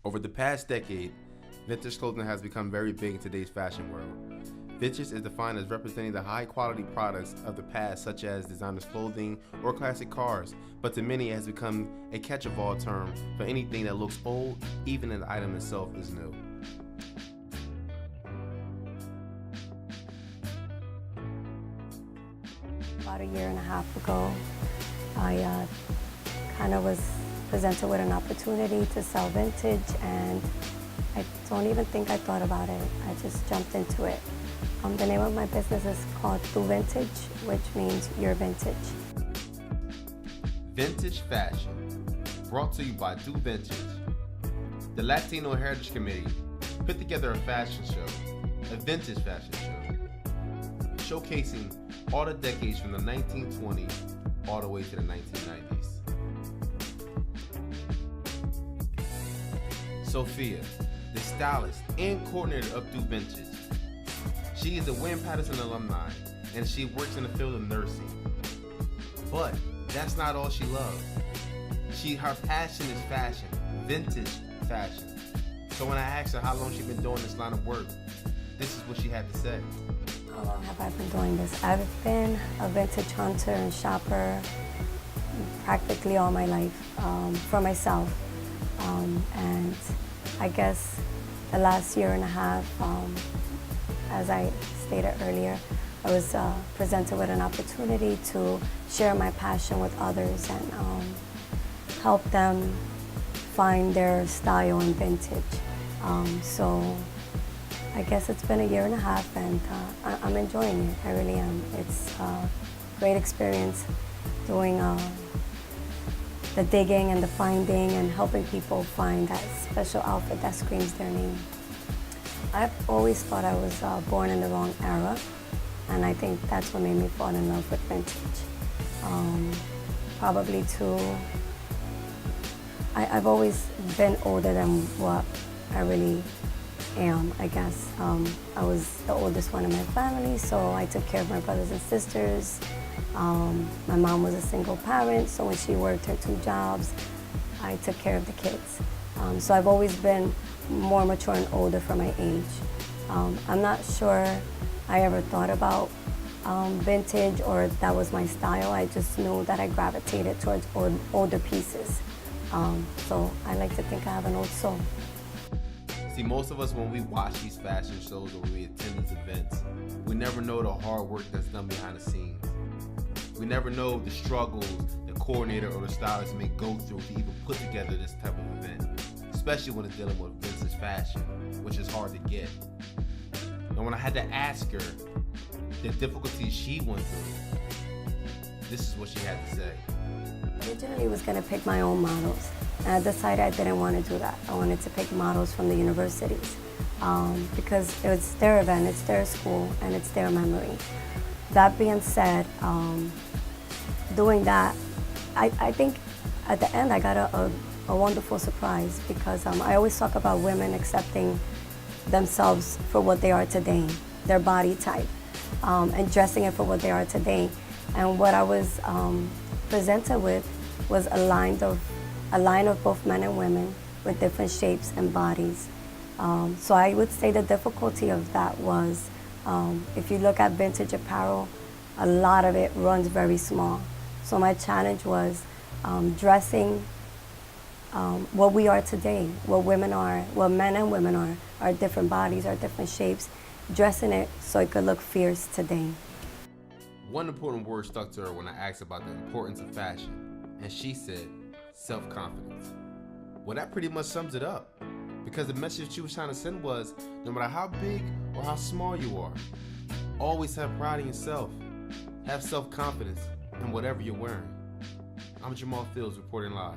Over the past decade, vintage clothing has become very big in today's fashion world. Vintage is defined as representing the high-quality products of the past, such as designer's clothing or classic cars, but to many it has become a catch-all term for anything that looks old, even if the item itself is new. About a year and a half ago, I kind of was presented with an opportunity to sell vintage, and I don't even think I thought about it. I just jumped into it. The name of my business is called Do Vintage, which means your vintage. Vintage fashion, brought to you by Do Vintage. The Latino Heritage Committee put together a fashion show, a vintage fashion show, showcasing all the decades from the 1920s all the way to the 1990s. Sophia, the stylist and coordinator of Do Vintage. She is a Paterson alumni, and she works in the field of nursing. But that's not all she loves. Her passion is fashion, vintage fashion. So when I asked her how long she's been doing this line of work, this is what she had to say. How long have I been doing this? I've been a vintage hunter and shopper practically all my life for myself. And I guess the last year and a half, as I stated earlier, I was presented with an opportunity to share my passion with others and help them find their style in vintage. So I guess it's been a year and a half, and I'm enjoying it. I really am. It's a great experience doing the digging and the finding and helping people find that special outfit that screams their name. I've always thought I was born in the wrong era, and I think that's what made me fall in love with vintage. Probably too, I've always been older than what I really am, I guess. I was the oldest one in my family, so I took care of my brothers and sisters. My mom was a single parent, so when she worked her 2 jobs, I took care of the kids. So I've always been more mature and older for my age. I'm not sure I ever thought about vintage or that was my style. I just knew that I gravitated towards older pieces. So I like to think I have an old soul. See, most of us, when we watch these fashion shows or we attend these events, we never know the hard work that's done behind the scenes. We never know the struggles the coordinator or the stylist may go through to even put together this type of event, especially when it's dealing with vintage fashion, which is hard to get. And when I had to ask her the difficulties she went through, this is what she had to say. Originally, I was going to pick my own models, and I decided I didn't want to do that. I wanted to pick models from the universities because it's their event, it's their school, and it's their memory. That being said, doing that, I think at the end I got a wonderful surprise because I always talk about women accepting themselves for what they are today, their body type, and dressing it for what they are today. And what I was presented with was a line of both men and women with different shapes and bodies. So I would say the difficulty of that was, if you look at vintage apparel, a lot of it runs very small. So my challenge was dressing what we are today, what women are, what men and women are, our different bodies, our different shapes, dressing it so it could look fierce today. One important word stuck to her when I asked about the importance of fashion, and she said, self-confidence. Well, that pretty much sums it up, because the message she was trying to send was, no matter how big or how small you are, always have pride in yourself. Have self-confidence in whatever you're wearing. I'm Jamal Fields reporting live.